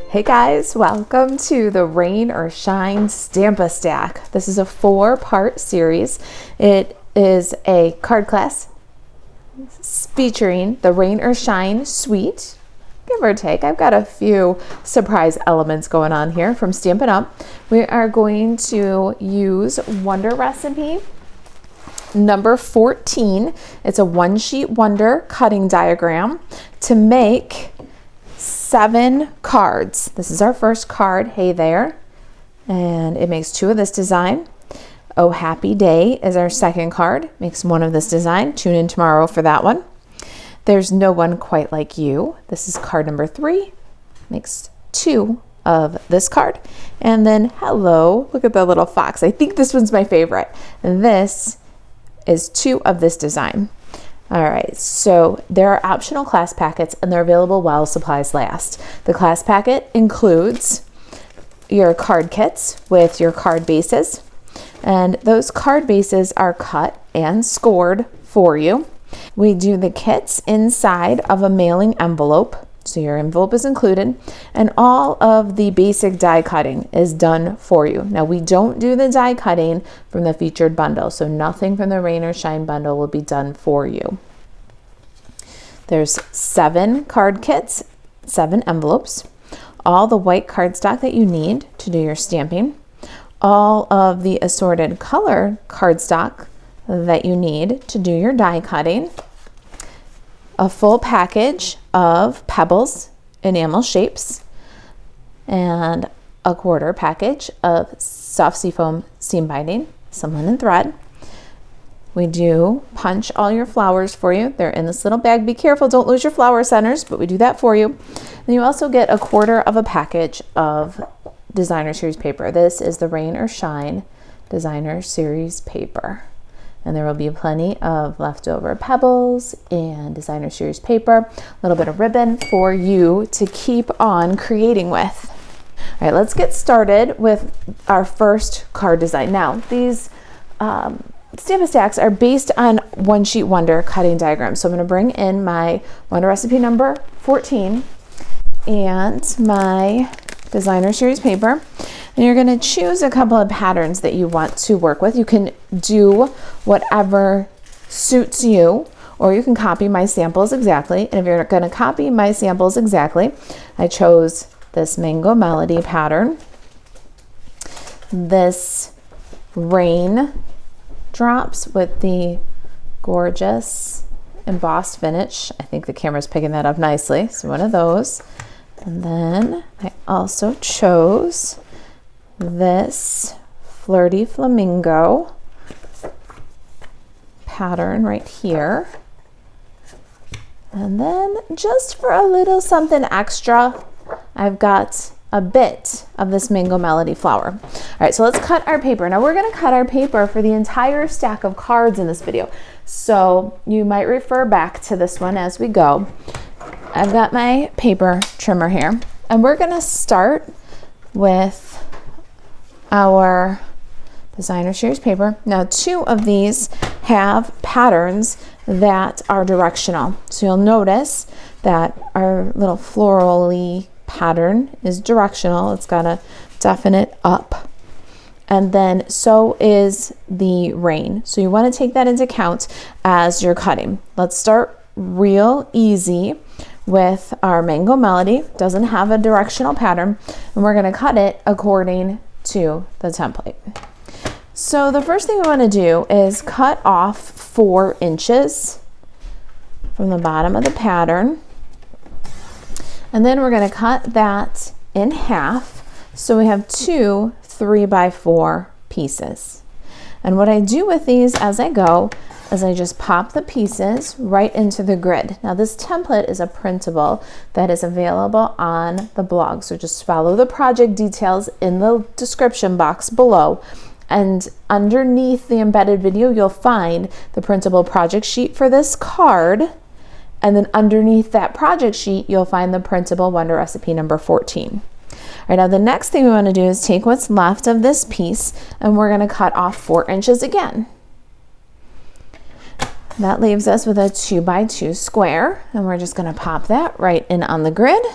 Hey guys, welcome to the Rain or Shine Stampa Stack. This is a 4-part series. It is a card class featuring the Rain or Shine suite, give or take. I've got a few surprise elements going on here from Stampin' Up. We are going to use Wonder Recipe number 14. It's a one-sheet wonder cutting diagram to make 7 cards. This is our first card, Hey There, and it makes 2 of this design. Oh Happy Day is our second card, makes 1 of this design. Tune in tomorrow for that one. There's No One Quite Like You. This is card number 3, makes 2 of this card. And then Hello, look at the little fox. I think this one's my favorite. And this is 2 of this design. All right, so there are optional class packets and they're available while supplies last. The class packet includes your card kits with your card bases, and those card bases are cut and scored for you. We do the kits inside of a mailing envelope, so your envelope is included, and all of the basic die cutting is done for you. Now we don't do the die cutting from the featured bundle, so nothing from the Rain or Shine bundle will be done for you. There's 7 card kits, 7 envelopes, all the white cardstock that you need to do your stamping, all of the assorted color cardstock that you need to do your die cutting, a full package of pebbles, enamel shapes, and a quarter package of soft seafoam seam binding, some linen thread. We do punch all your flowers for you. They're in this little bag. Be careful, don't lose your flower centers, but we do that for you. And you also get a quarter of a package of designer series paper. This is the Rain or Shine designer series paper. And there will be plenty of leftover pebbles and designer series paper, a little bit of ribbon for you to keep on creating with. All right, let's get started with our first card design. Now, these Stampin' Stacks are based on one sheet wonder cutting diagrams. So I'm going to bring in my Wonder Recipe number 14 and my designer series paper. And you're going to choose a couple of patterns that you want to work with. You can do whatever suits you, or you can copy my samples exactly. And if you're going to copy my samples exactly, I chose this Mango Melody pattern, this rain drops with the gorgeous embossed finish. I think the camera's picking that up nicely. So one of those. And then I also chose this Flirty Flamingo pattern right here. And then just for a little something extra, I've got a bit of this Mango Melody flower. All right, so let's cut our paper. Now we're gonna cut our paper for the entire stack of cards in this video. So you might refer back to this one as we go. I've got my paper trimmer here, and we're gonna start with our designer series paper. Now 2 of these have patterns that are directional. So you'll notice that our little florally pattern is directional. It's got a definite up. And then so is the rain. So you want to take that into account as you're cutting. Let's start real easy with our Mango Melody. Doesn't have a directional pattern, and we're going to cut it according to the template. So the first thing we want to do is cut off 4 inches from the bottom of the pattern. And then we're going to cut that in half, so we have 2 3x4 pieces. And what I do with these as I go is I just pop the pieces right into the grid. Now this template is a printable that is available on the blog, so just follow the project details in the description box below. And underneath the embedded video, you'll find the printable project sheet for this card. And then underneath that project sheet, you'll find the printable Wonder Recipe number 14. All right, now the next thing we want to do is take what's left of this piece, and we're going to cut off 4 inches again. That leaves us with a 2x2 square, and we're just going to pop that right in on the grid.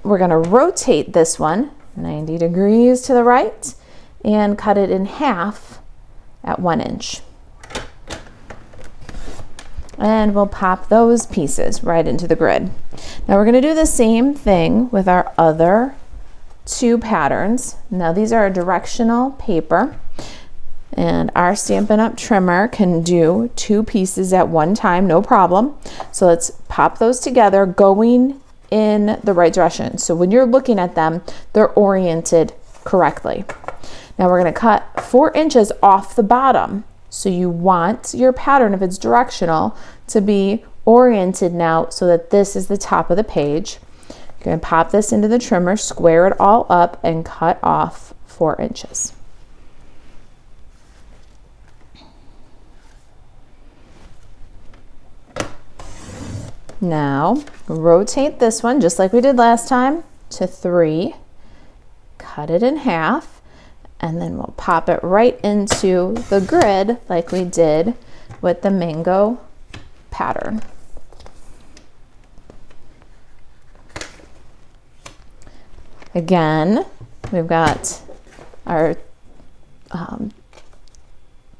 we're gonna rotate this one 90 degrees to the right and cut it in half at 1 inch. And we'll pop those pieces right into the grid. Now we're gonna do the same thing with our other 2 patterns. Now these are a directional paper, and our Stampin' Up! Trimmer can do 2 pieces at one time, no problem. So let's pop those together going in the right direction. So when you're looking at them, they're oriented correctly. Now we're gonna cut 4 inches off the bottom. So you want your pattern, if it's directional, to be oriented now so that this is the top of the page. You're going to pop this into the trimmer, square it all up, and cut off 4 inches. Now rotate this one just like we did last time to 3, cut it in half, and then we'll pop it right into the grid like we did with the mango pattern. Again, we've got our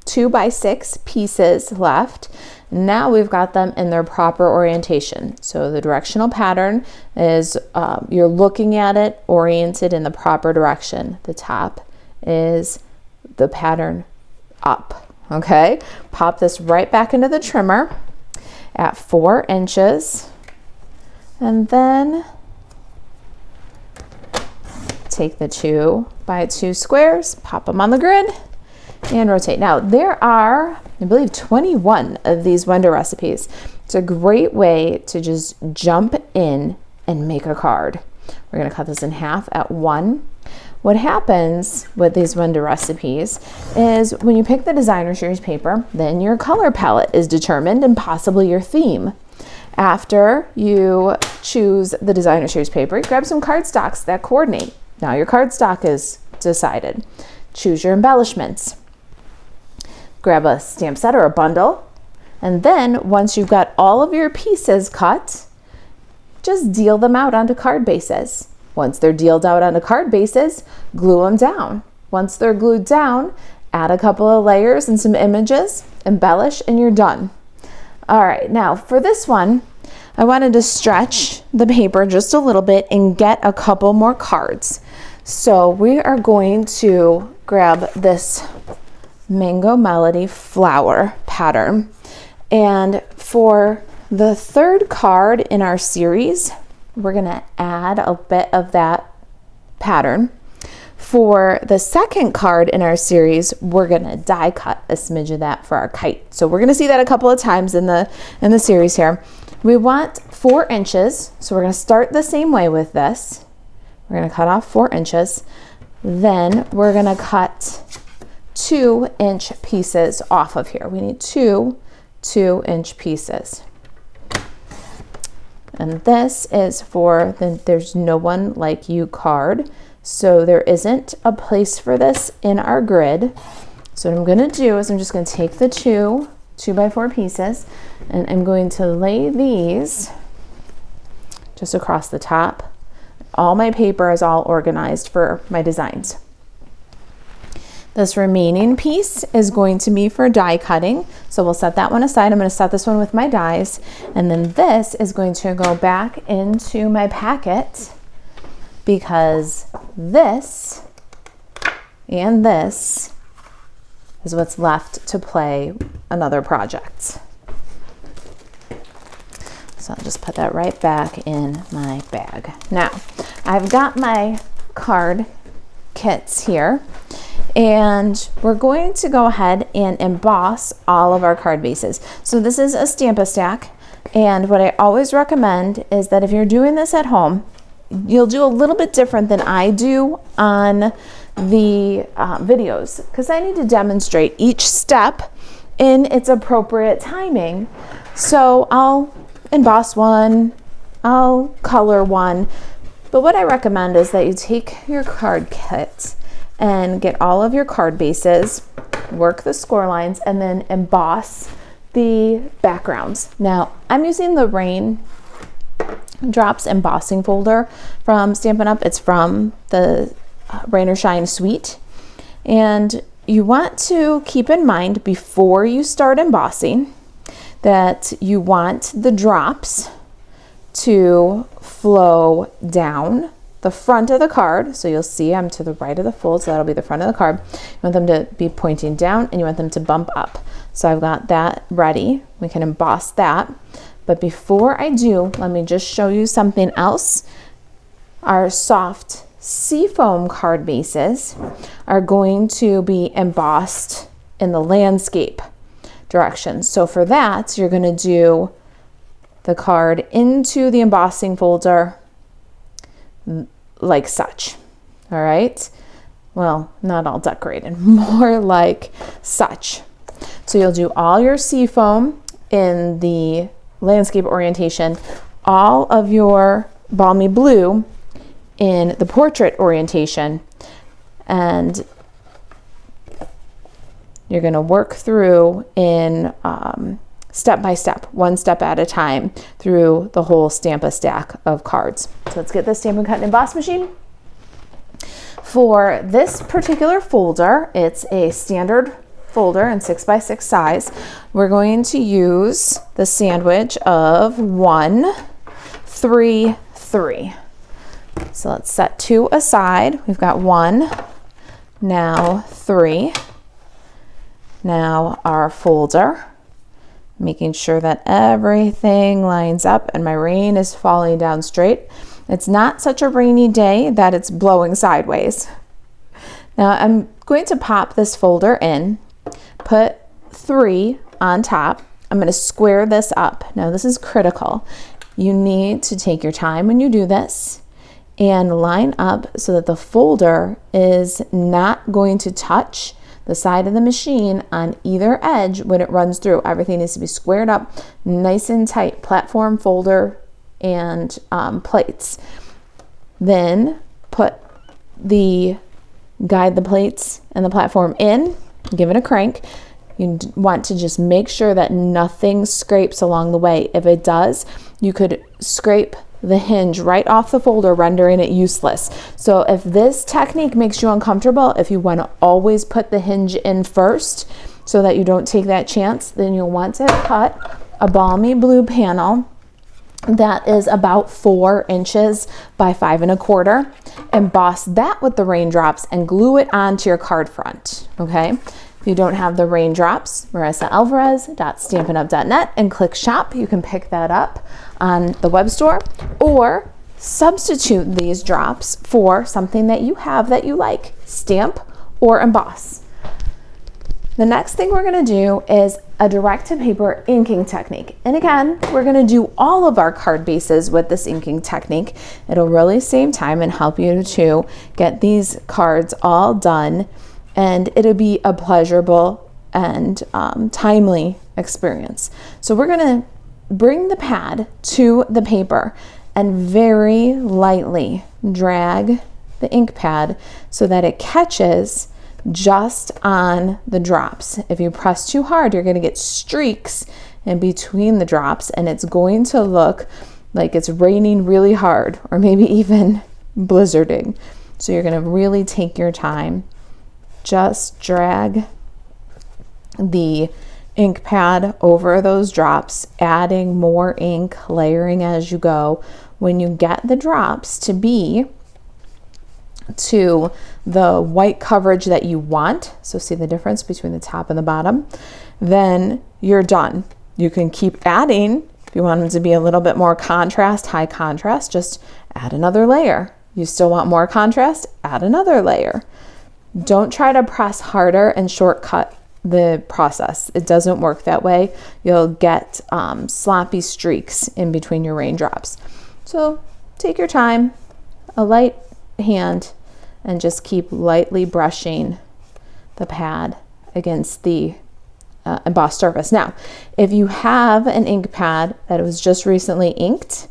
2 by 6 pieces left. Now we've got them in their proper orientation. So the directional pattern is you're looking at it oriented in the proper direction. The top is the pattern up, okay? Pop this right back into the trimmer at 4 inches, and then take the 2 by 2 squares, pop them on the grid, and rotate. Now there are, I believe, 21 of these Wonder recipes. It's a great way to just jump in and make a card. We're gonna cut this in half at 1. What happens with these Wonder recipes is when you pick the designer series paper, then your color palette is determined and possibly your theme. After you choose the designer series paper, you grab some cardstocks that coordinate. Now your cardstock is decided. Choose your embellishments. Grab a stamp set or a bundle, and then once you've got all of your pieces cut, just deal them out onto card bases. Once they're dealed out onto card bases, glue them down. Once they're glued down, add a couple of layers and some images, embellish, and you're done. All right, now for this one, I wanted to stretch the paper just a little bit and get a couple more cards. So we are going to grab this Mango Melody flower pattern. And for the 3rd card in our series, we're gonna add a bit of that pattern. For the 2nd card in our series, we're gonna die cut a smidge of that for our kite. So we're gonna see that a couple of times in the series here. We want 4 inches, so we're gonna start the same way with this. We're gonna cut off 4 inches. Then we're gonna cut 2-inch pieces off of here. We need 2 2-inch pieces. And this is for the There's No One Like You card. So there isn't a place for this in our grid. So what I'm gonna do is I'm just gonna take the 2 by 4 pieces, and I'm going to lay these just across the top. All my paper is all organized for my designs. This remaining piece is going to be for die cutting. So we'll set that one aside. I'm going to set this one with my dies. And then this is going to go back into my packet because this and this is what's left to play another project. So I'll just put that right back in my bag. Now, I've got my card kits here, and we're going to go ahead and emboss all of our card bases. So this is a Stamp-A-Stack, and what I always recommend is that if you're doing this at home, you'll do a little bit different than I do on the videos, because I need to demonstrate each step in its appropriate timing. So I'll emboss one, I'll color one, but what I recommend is that you take your card kit and get all of your card bases, work the score lines, and then emboss the backgrounds. Now, I'm using the rain Drops embossing folder from Stampin' Up. It's from the Rain or Shine suite. And you want to keep in mind before you start embossing that you want the drops to flow down the front of the card. So you'll see I'm to the right of the fold, so that'll be the front of the card. You want them to be pointing down and you want them to bump up. So I've got that ready. We can emboss that. But before I do, let me just show you something else. Our soft seafoam card bases are going to be embossed in the landscape direction. So for that, you're going to do the card into the embossing folder like such. All right. Well, not all decorated, more like such. So you'll do all your seafoam in the landscape orientation, all of your balmy blue in the portrait orientation, and you're going to work through in step by step, one step at a time through the whole Stamp-A-Stack of cards. So let's get the Stampin' Cut and Emboss machine. For this particular folder, it's a standard folder in 6x6 size. We're going to use the sandwich of 1, 3, 3. So let's set 2 aside. We've got 1, now 3. Now our folder, making sure that everything lines up and my rain is falling down straight. It's not such a rainy day that it's blowing sideways. Now I'm going to pop this folder in, put 3 on top. I'm going to square this up. Now this is critical. You need to take your time when you do this and line up so that the folder is not going to touch the side of the machine on either edge when it runs through. Everything needs to be squared up, nice and tight, platform, folder, and plates. Then guide the plates and the platform in, give it a crank. You want to just make sure that nothing scrapes along the way. If it does, you could scrape the hinge right off the folder, rendering it useless. So if this technique makes you uncomfortable, if you want to always put the hinge in first so that you don't take that chance, then you'll want to cut a balmy blue panel that is about 4 inches by 5 1/4. Emboss that with the raindrops and glue it onto your card front, okay? If you don't have the raindrops, MarisaAlvarez.stampinup.net, and click shop. You can pick that up on the web store or substitute these drops for something that you have that you like, stamp or emboss. The next thing we're going to do is a direct to paper inking technique. And again, we're going to do all of our card bases with this inking technique. It'll really save time and help you to get these cards all done, and it'll be a pleasurable and timely experience. So we're going to bring the pad to the paper and very lightly drag the ink pad so that it catches just on the drops. If you press too hard, you're going to get streaks in between the drops, and it's going to look like it's raining really hard or maybe even blizzarding. So you're going to really take your time. Just drag the ink pad over those drops, adding more ink, layering as you go. When you get the drops to be to the white coverage that you want, so see the difference between the top and the bottom, then you're done. You can keep adding. If you want them to be a little bit more contrast, high contrast, just add another layer. You still want more contrast, add another layer. Don't try to press harder and shortcut the process. It doesn't work that way. You'll get sloppy streaks in between your raindrops. So take your time, a light hand, and just keep lightly brushing the pad against the embossed surface. Now, if you have an ink pad that was just recently inked,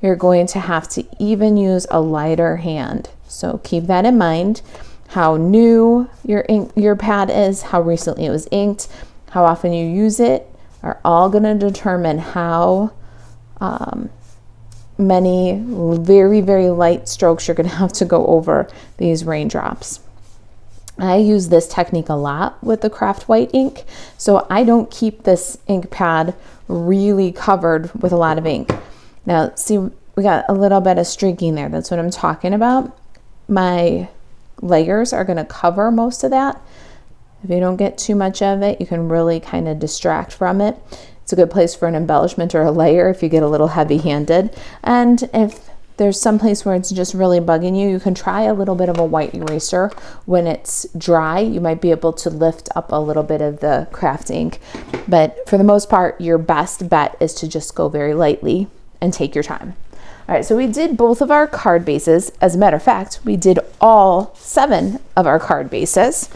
you're going to have to even use a lighter hand. So keep that in mind. How new your pad is, how recently it was inked, how often you use it, are all going to determine how many very, very light strokes, you're gonna have to go over these raindrops. I use this technique a lot with the craft white ink, so I don't keep this ink pad really covered with a lot of ink. Now, see, we got a little bit of streaking there. That's what I'm talking about. My layers are gonna cover most of that. If you don't get too much of it, you can really kind of distract from it. It's a good place for an embellishment or a layer if you get a little heavy-handed. And if there's some place where it's just really bugging you, you can try a little bit of a white eraser. When it's dry, you might be able to lift up a little bit of the craft ink. But for the most part, your best bet is to just go very lightly and take your time. All right, so we did both of our card bases. As a matter of fact, we did all 7 of our card bases.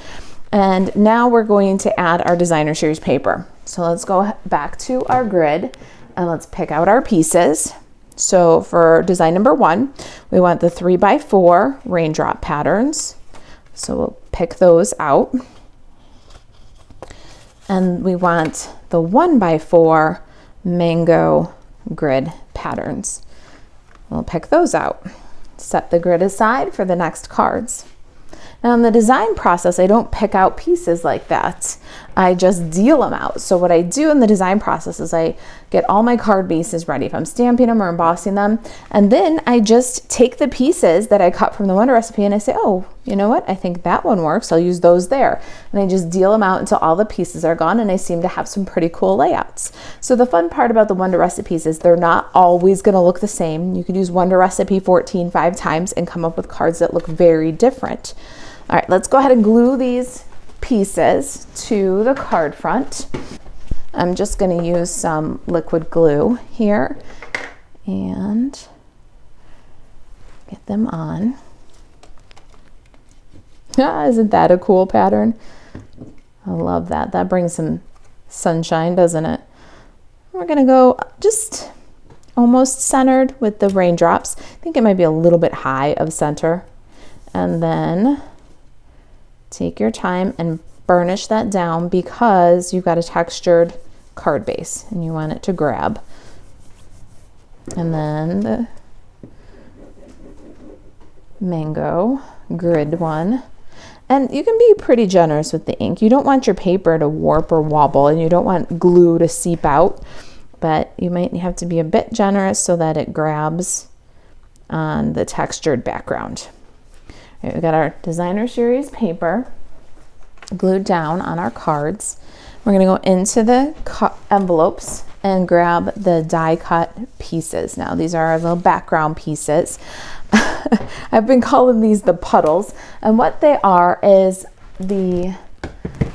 And now we're going to add our designer series paper. So let's go back to our grid and let's pick out our pieces. So for design number 1, we want the 3x4 raindrop patterns. So we'll pick those out. And we want the 1x4 mango grid patterns. We'll pick those out. Set the grid aside for the next cards. Now in the design process, I don't pick out pieces like that. I just deal them out. So what I do in the design process is I get all my card bases ready if I'm stamping them or embossing them. And then I just take the pieces that I cut from the Wonder recipe and I say, oh, you know what? I think that one works. I'll use those there. And I just deal them out until all the pieces are gone, and I seem to have some pretty cool layouts. So the fun part about the Wonder recipes is they're not always gonna look the same. You could use Wonder recipe 14 5 times and come up with cards that look very different. All right, let's go ahead and glue these pieces to the card front. I'm just going to use some liquid glue here and get them on. Isn't that a cool pattern? I love that. That brings some sunshine, doesn't it? We're going to go just almost centered with the raindrops. I think it might be a little bit high of center. And then take your time and burnish that down because you've got a textured card base and you want it to grab. And then the mango grid one. And you can be pretty generous with the ink. You don't want your paper to warp or wobble, and you don't want glue to seep out, but you might have to be a bit generous so that it grabs on the textured background. Right, we've got our designer series paper glued down on our cards. We're going to go into the envelopes and grab the die cut pieces. Now these are our little background pieces. I've been calling these the puddles, and what they are is the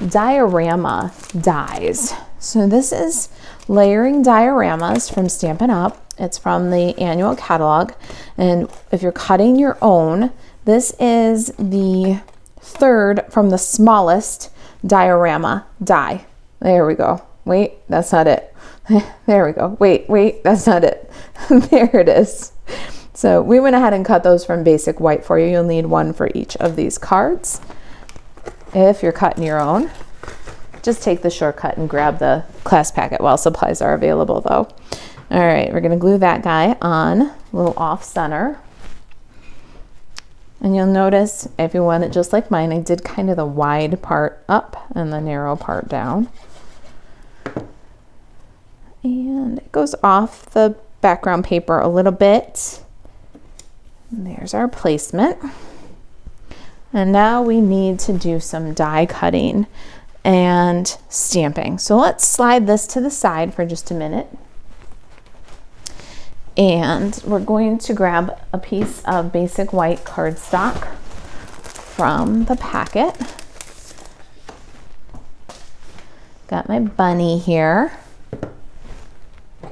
diorama dies. So this is layering dioramas from Stampin' Up. It's from the annual catalog, and if you're cutting your own, this is the 3rd from the smallest diorama die. There we go. Wait, that's not it. There we go. Wait, that's not it. There it is. So we went ahead and cut those from basic white for you. You'll need one for each of these cards. If you're cutting your own, just take the shortcut and grab the class packet while supplies are available though. All right, we're gonna glue that guy on, a little off center. And you'll notice, if you want it just like mine, I did kind of the wide part up and the narrow part down. And it goes off the background paper a little bit. And there's our placement. And now we need to do some die cutting and stamping. So let's slide this to the side for just a minute. And we're going to grab a piece of basic white cardstock from the packet. Got my bunny here.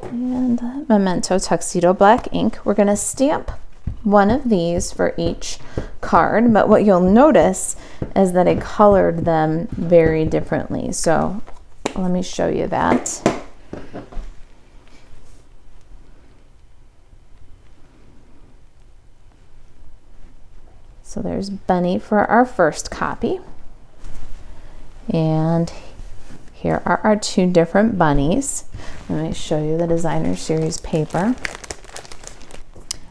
And Memento Tuxedo Black ink. We're going to stamp one of these for each card, but what you'll notice is that I colored them very differently. So let me show you that. So there's Bunny for our first copy. And here are our 2 different bunnies. Let me show you the designer series paper.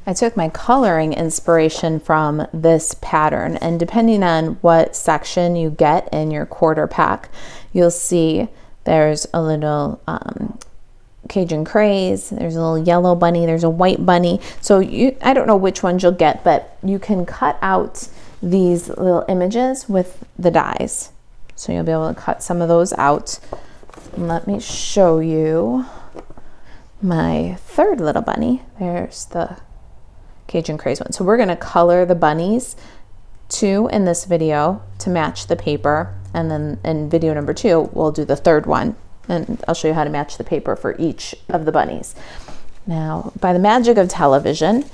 I took my coloring inspiration from this pattern, and depending on what section you get in your quarter pack, you'll see there's a little Cajun craze, there's a little yellow bunny, there's a white bunny. So I don't know which ones you'll get, but you can cut out these little images with the dies. So you'll be able to cut some of those out. And let me show you my third little bunny. There's the Cajun craze one. So we're going to color the bunnies two in this video to match the paper, and then in video number 2 we'll do the third one, and I'll show you how to match the paper for each of the bunnies. Now, by the magic of television,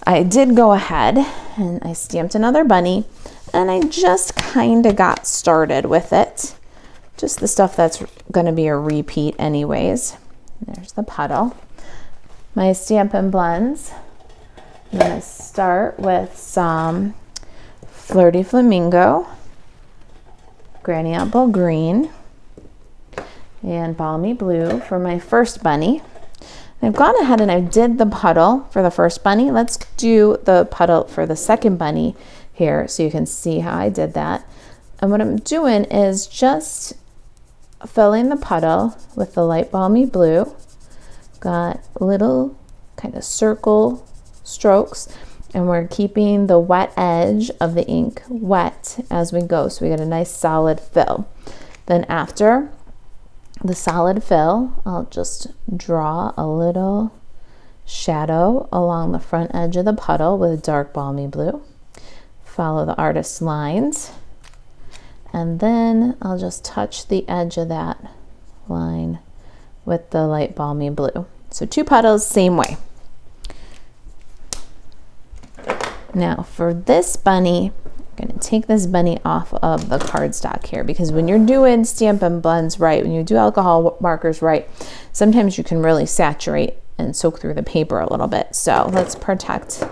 I did go ahead and I stamped another bunny, and I just kind of got started with it, just the stuff that's going to be a repeat anyways. There's the puddle. My Stampin' blends, I'm going to start with some Flirty Flamingo, Granny Apple Green, and Balmy Blue for my first bunny. And I've gone ahead and I did the puddle for the first bunny. Let's do the puddle for the second bunny here so you can see how I did that. And what I'm doing is just filling the puddle with the light Balmy Blue. Got little kind of circle strokes, and we're keeping the wet edge of the ink wet as we go, so we get a nice solid fill. Then after the solid fill, I'll just draw a little shadow along the front edge of the puddle with a dark Balmy Blue. Follow the artist's lines, and then I'll just touch the edge of that line with the light Balmy Blue. So 2 puddles, same way. Now for this bunny, I'm going to take this bunny off of the cardstock here, because when you're doing Stampin' blends right, when you do alcohol markers right, sometimes you can really saturate and soak through the paper a little bit. So let's protect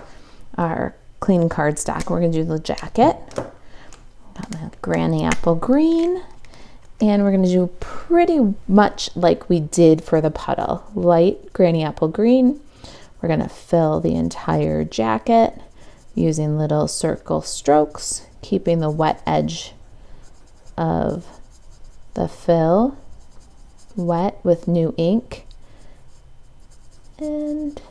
our clean cardstock. We're going to do the jacket. Got my Granny Apple Green, and we're going to do pretty much like we did for the puddle. Light Granny Apple Green. We're going to fill the entire jacket using little circle strokes, keeping the wet edge of the fill wet with new ink. And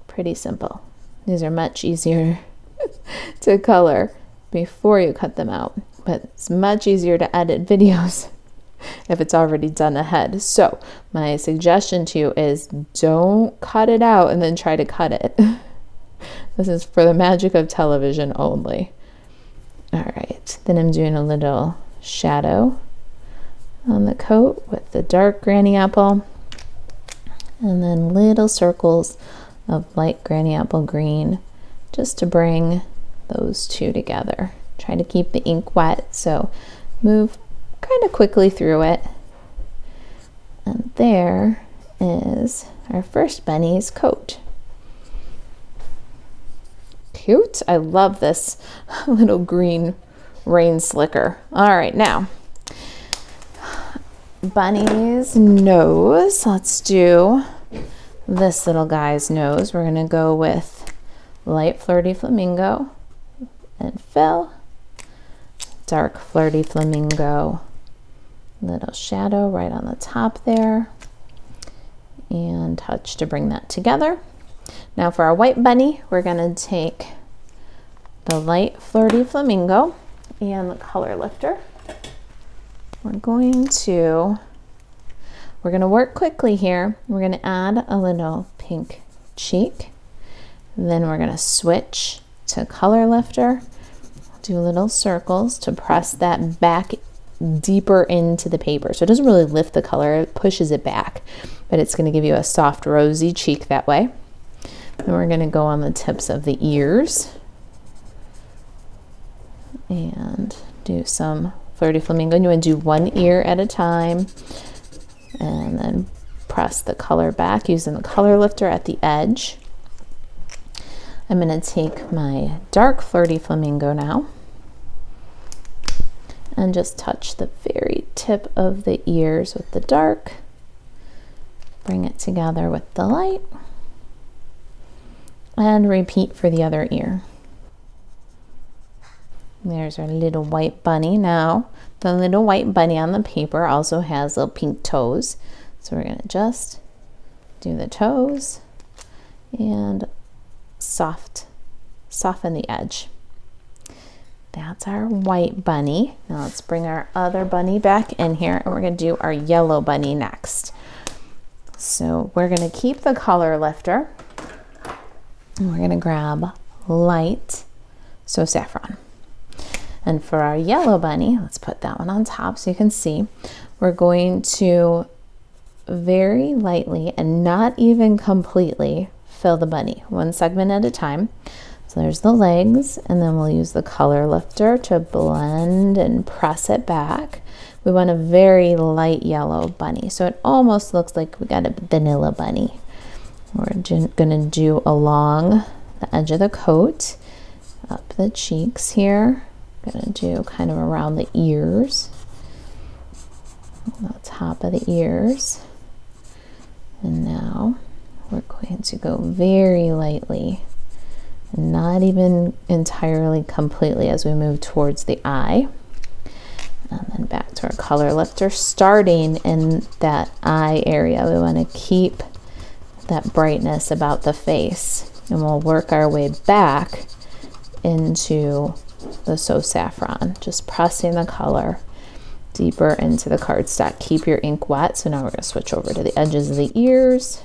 pretty simple. These are much easier to color before you cut them out, but it's much easier to edit videos if it's already done ahead. So my suggestion to you is don't cut it out and then try to cut it. This is for the magic of television only. All right, then I'm doing a little shadow on the coat with the dark Granny Apple, and then little circles of light Granny Apple Green, just to bring those two together. Try to keep the ink wet, so move kind of quickly through it. And there is our first bunny's coat. Cute. I love this little green rain slicker. All right, now bunny's nose. Let's do this little guy's nose. We're gonna go with light Flirty Flamingo and fill, dark Flirty Flamingo, little shadow right on the top there, and touch to bring that together. Now for our white bunny, we're gonna take the light Flirty Flamingo and the color lifter. We're gonna work quickly here. We're gonna add a little pink cheek. Then we're gonna switch to color lifter, do little circles to press that back deeper into the paper. So it doesn't really lift the color, it pushes it back, but it's gonna give you a soft rosy cheek that way. Then we're gonna go on the tips of the ears and do some Flirty Flamingo. And you want to do one ear at a time, and then press the color back using the color lifter at the edge. I'm going to take my dark Flirty Flamingo now and just touch the very tip of the ears with the dark. Bring it together with the light. And repeat for the other ear. There's our little white bunny. Now, the little white bunny on the paper also has little pink toes. So we're gonna just do the toes and soften the edge. That's our white bunny. Now let's bring our other bunny back in here, and we're gonna do our yellow bunny next. So we're gonna keep the color lifter, and we're gonna grab light, so saffron. And for our yellow bunny, let's put that one on top so you can see, we're going to very lightly and not even completely fill the bunny, one segment at a time. So there's the legs, and then we'll use the color lifter to blend and press it back. We want a very light yellow bunny, so it almost looks like we got a vanilla bunny. We're gonna do along the edge of the coat, up the cheeks here. Gonna do kind of around the ears, the top of the ears. And now we're going to go very lightly, not even entirely completely, as we move towards the eye. And then back to our color lifter, starting in that eye area. We want to keep that brightness about the face, and we'll work our way back into the So Saffron, just pressing the color deeper into the cardstock. Keep your ink wet. So now we're going to switch over to the edges of the ears,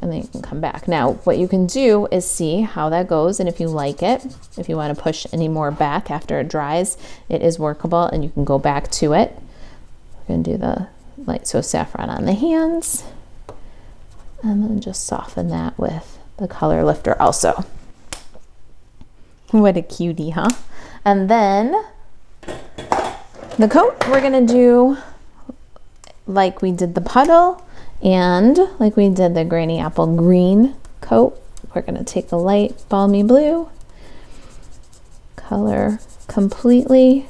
and then you can come back. Now what you can do is see how that goes, and if you like it, if you want to push any more back after it dries, it is workable and you can go back to it. We're going to do the light So Saffron on the hands, and then just soften that with the color lifter also. What a cutie, huh? And then the coat, we're gonna do like we did the puddle and like we did the Granny Apple green coat. We're gonna take a light balmy blue, color completely,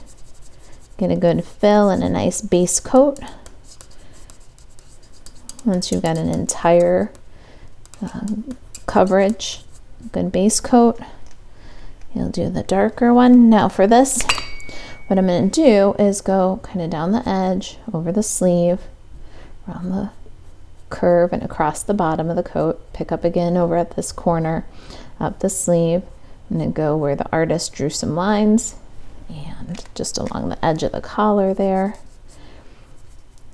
get a good fill and a nice base coat. Once you've got an entire coverage, good base coat, you'll do the darker one. Now for this, what I'm going to do is go kind of down the edge, over the sleeve, around the curve and across the bottom of the coat, pick up again over at this corner, up the sleeve, and then go where the artist drew some lines, and just along the edge of the collar there,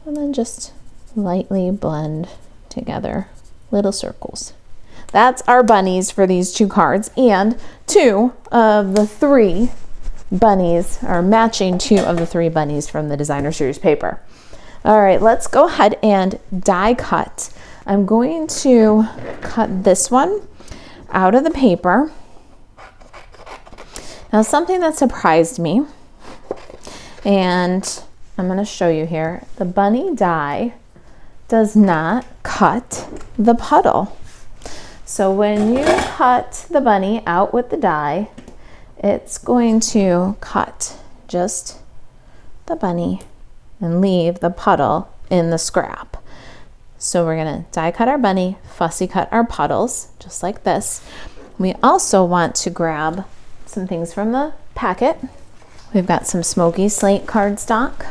and then just lightly blend together little circles. That's our bunnies for these two cards, and two of the three bunnies are matching two of the three bunnies from the designer series paper. All right, let's go ahead and die cut. I'm going to cut this one out of the paper. Now, something that surprised me, and I'm going to show you here, the bunny die does not cut the puddle. So when you cut the bunny out with the die, it's going to cut just the bunny and leave the puddle in the scrap. So we're gonna die cut our bunny, fussy cut our puddles, just like this. We also want to grab some things from the packet. We've got some smoky slate cardstock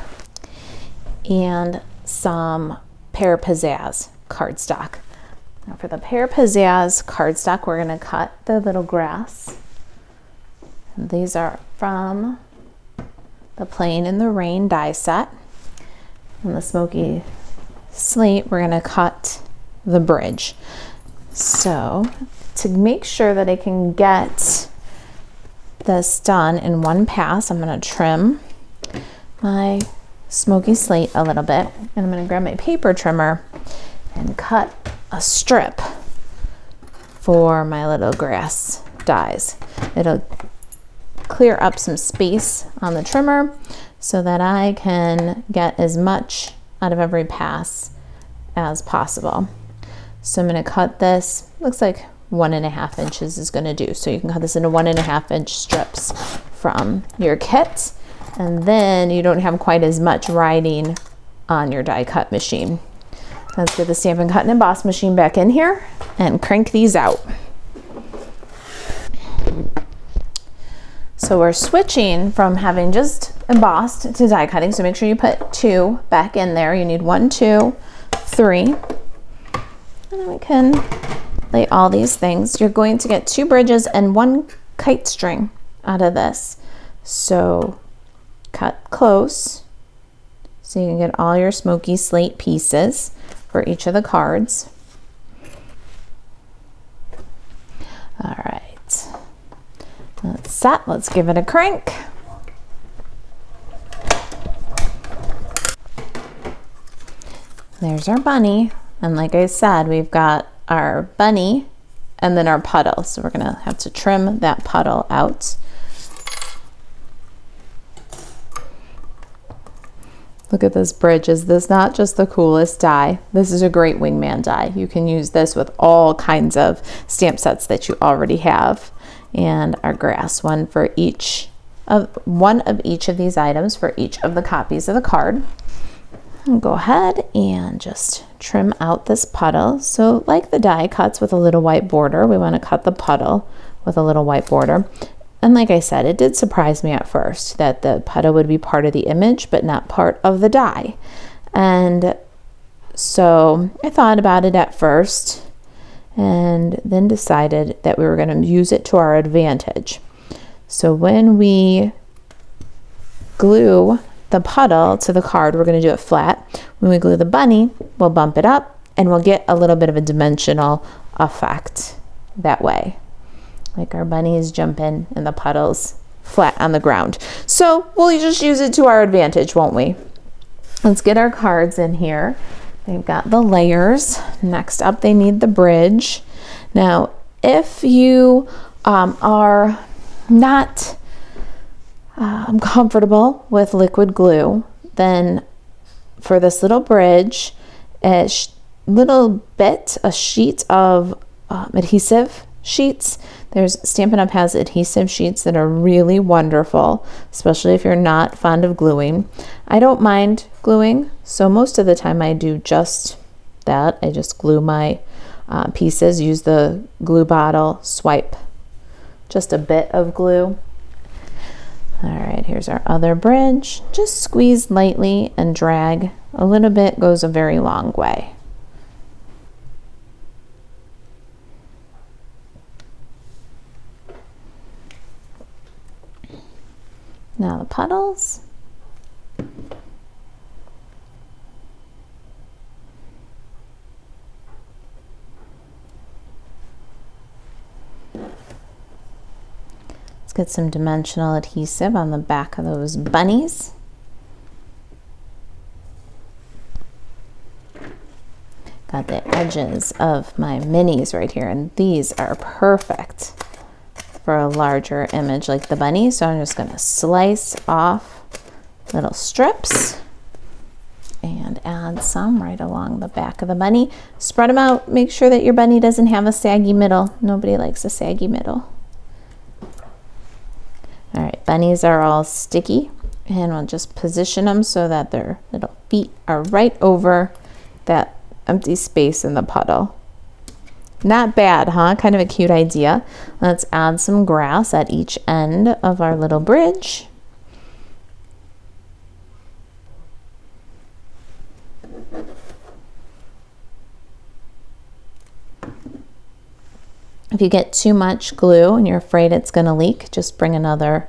and some Pear Pizzazz cardstock. Now for the Pear Pizzazz cardstock, we're gonna cut the little grass. And these are from the Playing in the Rain die set. And the smoky slate, we're gonna cut the bridge. So to make sure that I can get this done in one pass, I'm gonna trim my smoky slate a little bit, and I'm gonna grab my paper trimmer and cut a strip for my little grass dies. It'll clear up some space on the trimmer so that I can get as much out of every pass as possible. So I'm going to cut this, looks like 1.5 inches is going to do. So you can cut this into 1.5 inch strips from your kit, and then you don't have quite as much riding on your die cut machine. Let's get the Stampin' Cut and Emboss machine back in here and crank these out. So we're switching from having just embossed to die cutting. So make sure you put 2 back in there. You need 1, 2, 3. And then we can lay all these things. You're going to get 2 bridges and 1 kite string out of this. So cut close so you can get all your smoky slate pieces for each of the cards. All right. That's set. Let's give it a crank. There's our bunny. And like I said, we've got our bunny and then our puddle. So we're gonna have to trim that puddle out. Look at this bridge. Is this not just the coolest die? This is a great wingman die. You can use this with all kinds of stamp sets that you already have. And our grass, one of each of these items for each of the copies of the card. I'll go ahead and just trim out this puddle. So like the die cuts with a little white border, we want to cut the puddle with a little white border. And like I said, it did surprise me at first that the puddle would be part of the image, but not part of the die. And so I thought about it at first and then decided that we were going to use it to our advantage. So when we glue the puddle to the card, we're going to do it flat. When we glue the bunny, we'll bump it up and we'll get a little bit of a dimensional effect that way. Like our bunnies jumping and the puddles flat on the ground. So we'll just use it to our advantage, won't we? Let's get our cards in here. They've got the layers. Next up, they need the bridge. Now, if you are not comfortable with liquid glue, then for this little bridge, a sheet of adhesive sheets. Stampin' Up! Has adhesive sheets that are really wonderful, especially if you're not fond of gluing. I don't mind gluing, so most of the time I do just that. I just glue my pieces, use the glue bottle, swipe just a bit of glue. All right, here's our other bridge. Just squeeze lightly and drag. A little bit goes a very long way. Now the puddles. Let's get some dimensional adhesive on the back of those bunnies. Got the edges of my minis right here, and these are perfect for a larger image like the bunny. So I'm just going to slice off little strips and add some right along the back of the bunny. Spread them out. Make sure that your bunny doesn't have a saggy middle. Nobody likes a saggy middle. All right, bunnies are all sticky, and we'll just position them so that their little feet are right over that empty space in the puddle. Not bad, huh? Kind of a cute idea. Let's add some grass at each end of our little bridge. If you get too much glue and you're afraid it's going to leak, just bring another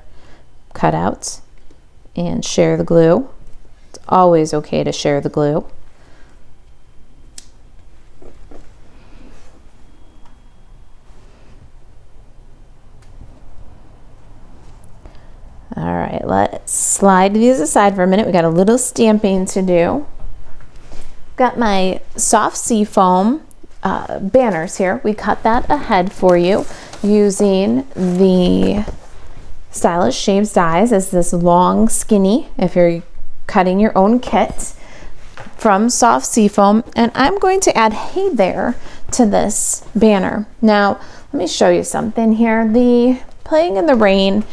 cutout and share the glue. It's always okay to share the glue. All right, let's slide these aside for a minute. We got a little stamping to do. Got my soft seafoam banners here. We cut that ahead for you using the Stylish Shapes dies as this long skinny if you're cutting your own kit from soft seafoam. And I'm going to add Hey There to this banner. Now let me show you something here. The Playing in the Rain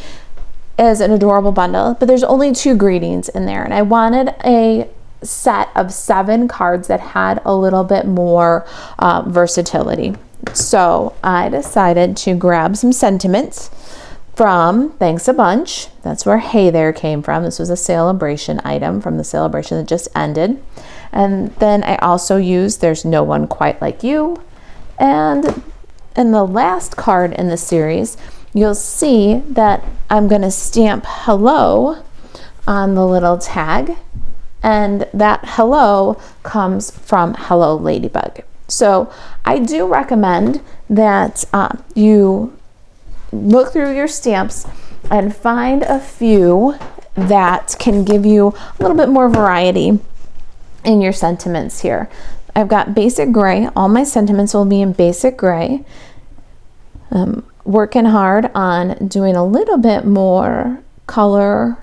is an adorable bundle, but there's only 2 greetings in there, and I wanted a set of 7 cards that had a little bit more versatility. So I decided to grab some sentiments from Thanks a Bunch. That's where Hey There came from. This was a celebration item from the celebration that just ended. And then I also used There's No One Quite Like You. And in the last card in the series, you'll see that I'm going to stamp hello on the little tag. And that hello comes from Hello Ladybug. So I do recommend that you look through your stamps and find a few that can give you a little bit more variety in your sentiments here. I've got basic gray. All my sentiments will be in basic gray. Working hard on doing a little bit more color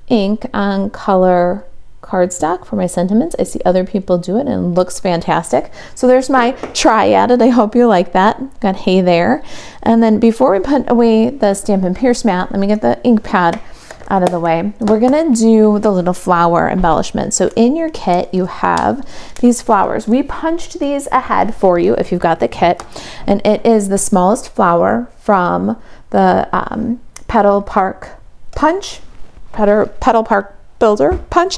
ink on color cardstock for my sentiments. I see other people do it and it looks fantastic. So there's my try at it. I hope you like that. Got Hey There. And then before we put away the Stampin' Pierce mat, let me get the ink pad out of the way. We're gonna do the little flower embellishment. So in your kit, you have these flowers. We punched these ahead for you if you've got the kit. And it is the smallest flower from the Petal Park Punch, Petal Park Builder Punch.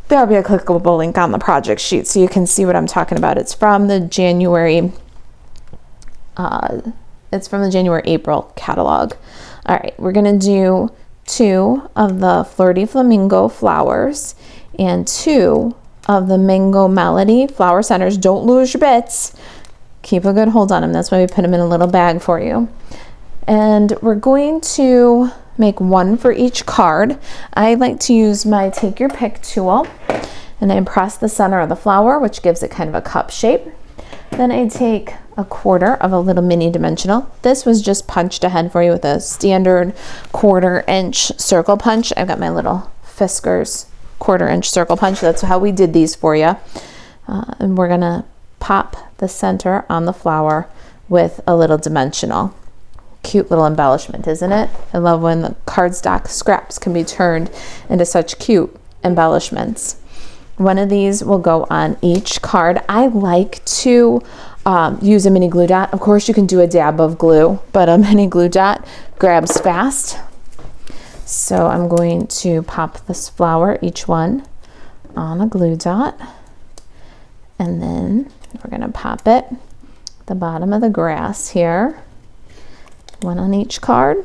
There'll be a clickable link on the project sheet so you can see what I'm talking about. It's from the January, April catalog. All right, we're gonna do 2 of the Flirty Flamingo flowers and 2 of the Mango Melody flower centers. Don't lose your bits. Keep a good hold on them. That's why we put them in a little bag for you. And we're going to make 1 for each card. I like to use my Take Your Pick tool, and I press the center of the flower, which gives it kind of a cup shape. Then I take 1/4 of a little mini dimensional. This was just punched ahead for you with a standard 1/4 inch circle punch. I've got my little Fiskars 1/4 inch circle punch. That's how we did these for you. And we're gonna pop the center on the flower with a little dimensional. Cute little embellishment, isn't it? I love when the cardstock scraps can be turned into such cute embellishments. 1 of these will go on each card. I like to use a mini glue dot. Of course, you can do a dab of glue, but a mini glue dot grabs fast. So I'm going to pop this flower, each one, on a glue dot. And then we're gonna pop it at the bottom of the grass here. 1 on each card.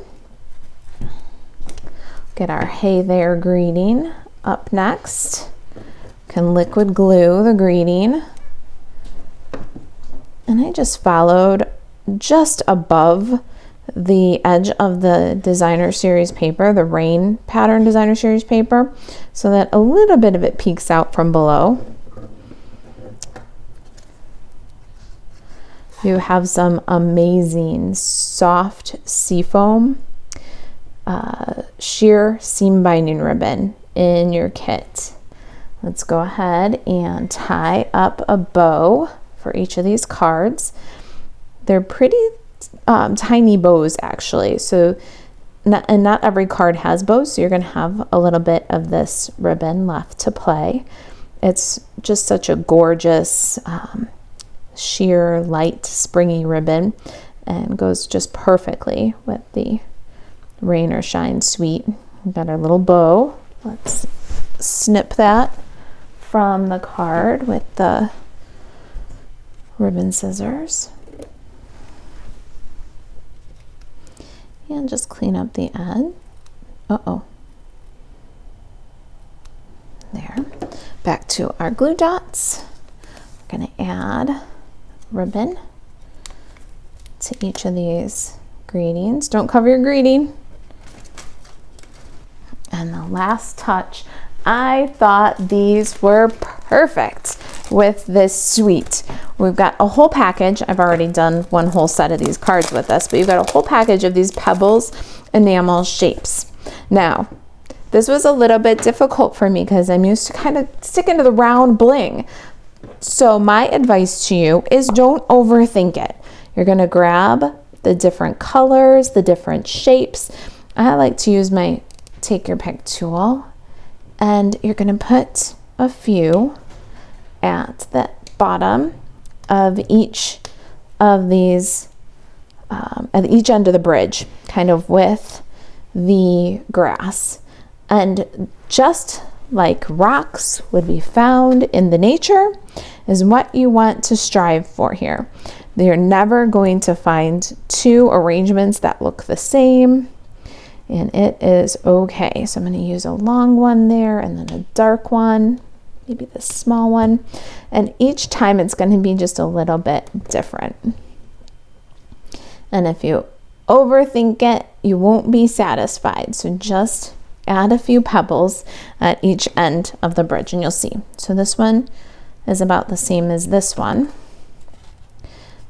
Get our Hey There greeting up next. Can liquid glue the greeting. And I just followed just above the edge of the designer series paper, the rain pattern designer series paper, so that a little bit of it peeks out from below. You have some amazing soft seafoam sheer seam binding ribbon in your kit. Let's go ahead and tie up a bow for each of these cards. They're pretty tiny bows actually, so not every card has bows, so you're going to have a little bit of this ribbon left to play. It's just such a gorgeous sheer light springy ribbon and goes just perfectly with the Rain or Shine Sweet. We've got our little bow. Let's snip that from the card with the ribbon scissors and just clean up the end. There. Back to our glue dots. We're going to add ribbon to each of these greetings. Don't cover your greeting. And the last touch, I thought these were perfect with this suite. We've got a whole package. I've already done 1 whole set of these cards with us, but you've got a whole package of these pebbles enamel shapes. Now, this was a little bit difficult for me because I'm used to kind of sticking to the round bling. So my advice to you is don't overthink it. You're gonna grab the different colors, the different shapes. I like to use my Take Your Pick tool, and you're gonna put a few at the bottom of each of these, at each end of the bridge, kind of with the grass. And just like rocks would be found in the nature is what you want to strive for here. You're never going to find two arrangements that look the same, and it is okay. So I'm going to use a long one there and then a dark one, maybe the small one, and each time it's going to be just a little bit different. And if you overthink it, you won't be satisfied. So just add a few pebbles at each end of the bridge and you'll see. So this one is about the same as this one,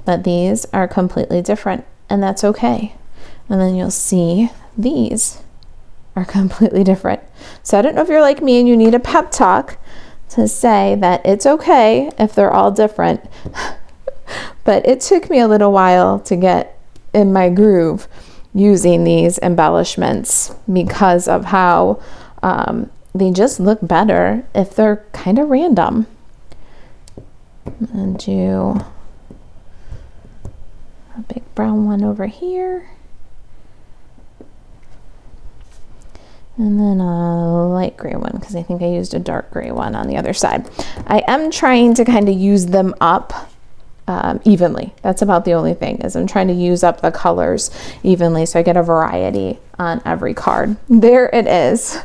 but these are completely different, and that's okay. And then you'll see these are completely different. So I don't know if you're like me and you need a pep talk to say that it's okay if they're all different, but it took me a little while to get in my groove using these embellishments because of how they just look better if they're kind of random. And do a big brown one over here. And then a light gray one, because I think I used a dark gray one on the other side. I am trying to kind of use them up evenly. That's about the only thing, is I'm trying to use up the colors evenly so I get a variety on every card. There it is.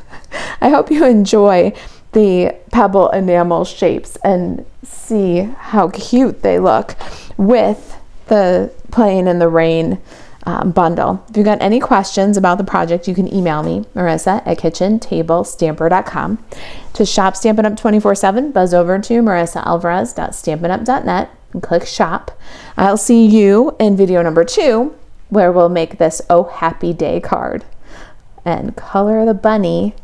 I hope you enjoy the pebble enamel shapes and see how cute they look with the Playing in the Rain bundle. If you've got any questions about the project, you can email me, Marisa at kitchentablestamper.com. To shop Stampin' Up 24/7, buzz over to marisaalvarez.stampinup.net and click shop. I'll see you in video number 2, where we'll make this Oh Happy Day card and color the bunny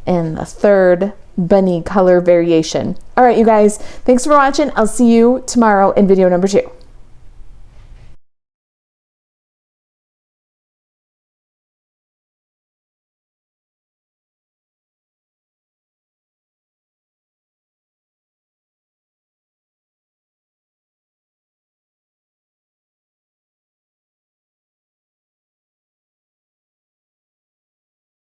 in the third bunny color variation. All right, you guys, thanks for watching. I'll see you tomorrow in video number 2.